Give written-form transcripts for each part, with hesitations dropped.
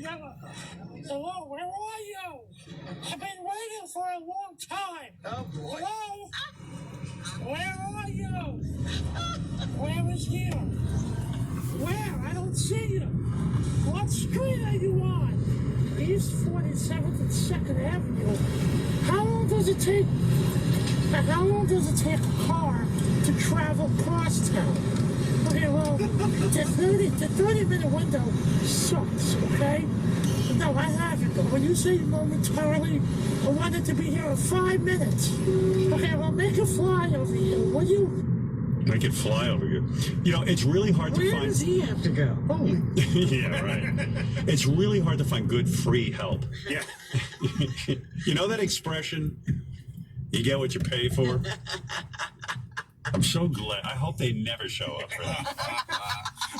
Hello, where are you? I've been waiting for a long time. Oh, boy. Hello? Where are you? Where is here? Where? I don't see you. What street are you on? East 47th and 2nd Avenue. How long does it take a car to travel across town? Okay, well, the 30-minute window sucks, okay? No, I haven't. But when you say momentarily, I wanted to be here in 5 minutes. Okay, well, make it fly over here, will you? Make it fly over here. You know, it's really hard to find... Where does he have to go? Oh. Yeah, right. It's really hard to find good free help. Yeah. You know that expression, you get what you pay for? I'm so glad. I hope they never show up for that.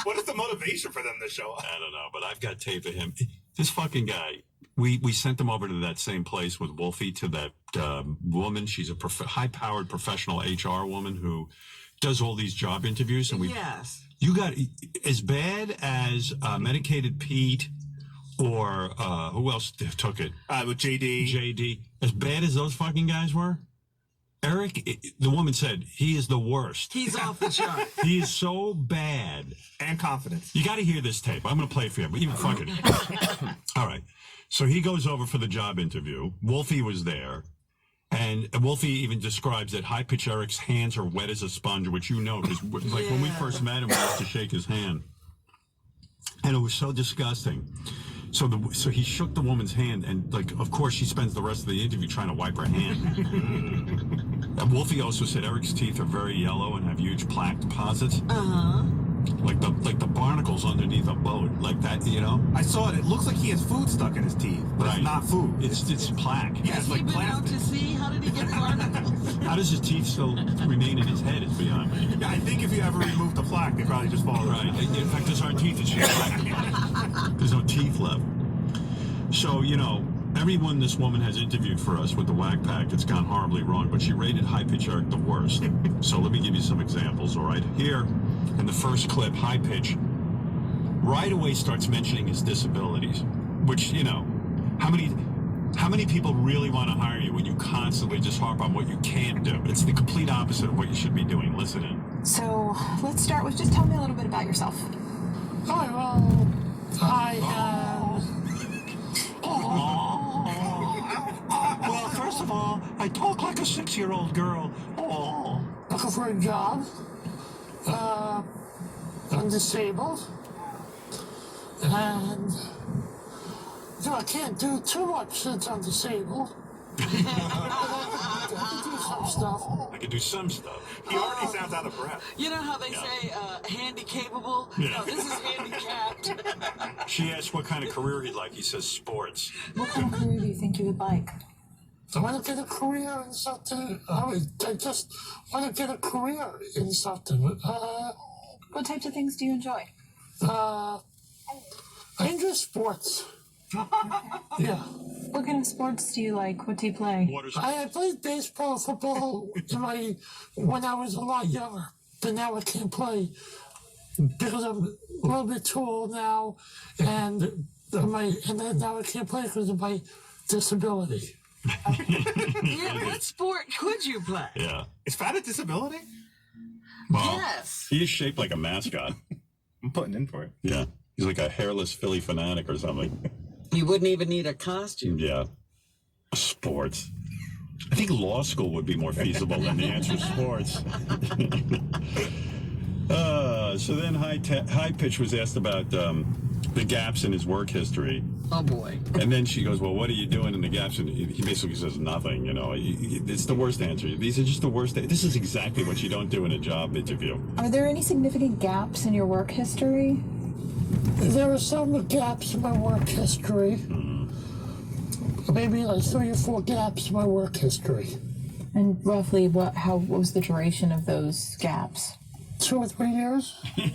What is the motivation for them to show up? I don't know, but I've got tape of him. This fucking guy, we sent him over to that same place with Wolfie, to that woman. She's a high-powered professional HR woman who does all these job interviews. And Yes. You got as bad as Medicated Pete or who else took it? With JD. JD. As bad as those fucking guys were? Eric, the woman said, he is the worst. He's off the chart. He is so bad. And confidence. You got to hear this tape. I'm going to play it for you. But even fuck it. All right. So he goes over for the job interview. Wolfie was there. And Wolfie even describes that High-Pitch Eric's hands are wet as a sponge, which you know, because like when we first met him, we used to shake his hand. And it was so disgusting. So he shook the woman's hand, and like, of course, she spends the rest of the interview trying to wipe her hand. And Wolfie also said Eric's teeth are very yellow and have huge plaque deposits. Like the barnacles underneath a boat, like that, you know. I saw it. It looks like he has food stuck in his teeth, but it's not food. It's plaque. Yeah, Has it's he like been plastic. out to sea? How did he get barnacles? How does his teeth still remain in his head is beyond me. Yeah, I think if you ever remove the plaque, they probably just fall Right. out. In fact, there's our teeth. It's just plaque. There's no teeth left. So, you know, everyone this woman has interviewed for us with the Whack Pack, it's gone horribly wrong, but she rated High-Pitch Eric the worst. So let me give you some examples, all right? Here, in the first clip, High-Pitch right away starts mentioning his disabilities, which, you know, how many people really want to hire you when you constantly just harp on what you can't do? It's the complete opposite of what you should be doing. Listen in. So let's start with just tell me a little bit about yourself. Hi, well, Well, first of all, I talk like a 6-year-old girl. Oh. looking for a job. I'm disabled. And I can't do too much since I'm disabled. I can do some stuff. I can do some stuff. He already sounds out of breath. You know how they say handy-capable? Yeah. No, this is handicapped. She asked what kind of career he'd like. He says sports. What kind of career do you think you would like? I want to get a career in something. I just want to get a career in something. What types of things do you enjoy? I enjoy sports. Yeah. What kind of sports do you like? What do you play? I played baseball and football when I was a lot younger, but now I can't play because I'm a little bit too old now, and now I can't play because of my disability. Yeah, what sport could you play? Yeah. Is fat a disability? Well, Yes. he is shaped like a mascot. I'm putting in for it. Yeah. He's like a hairless Philly fanatic or something. You wouldn't even need a costume. Yeah. Sports. I think law school would be more feasible than the answer sports. So then High-Pitch was asked about the gaps in his work history. Oh, boy. And then she goes, well, what are you doing in the gaps? And he basically says nothing, you know. It's the worst answer. These are just the worst. This is exactly what you don't do in a job interview. Are there any significant gaps in your work history? There are some gaps in my work history. Maybe like 3 or 4 gaps in my work history. And roughly what was the duration of those gaps? 2 or 3 years in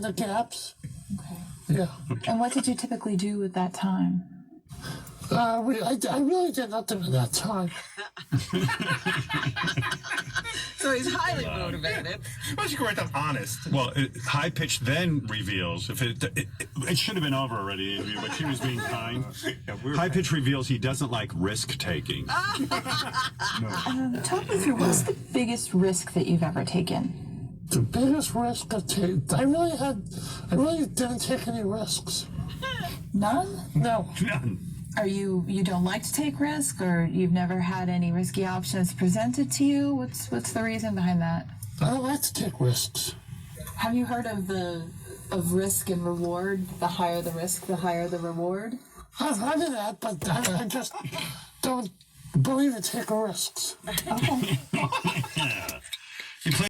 the gaps. Okay. Yeah. And what did you typically do at that time? I really did nothing at that time. So he's highly motivated. Why don't you go right down honest? Well, High Pitch then reveals if it should have been over already, Andrea, but she was being kind. High Pitch reveals he doesn't like risk taking. Talk me through what's the biggest risk that you've ever taken? The biggest risk I take, I really didn't take any risks. None? No. Are you don't like to take risk, or you've never had any risky options presented to you? What's the reason behind that? I don't like to take risks. Have you heard of risk and reward? The higher the risk, the higher the reward. I've heard of that, but I just don't believe in taking risks. Okay. You play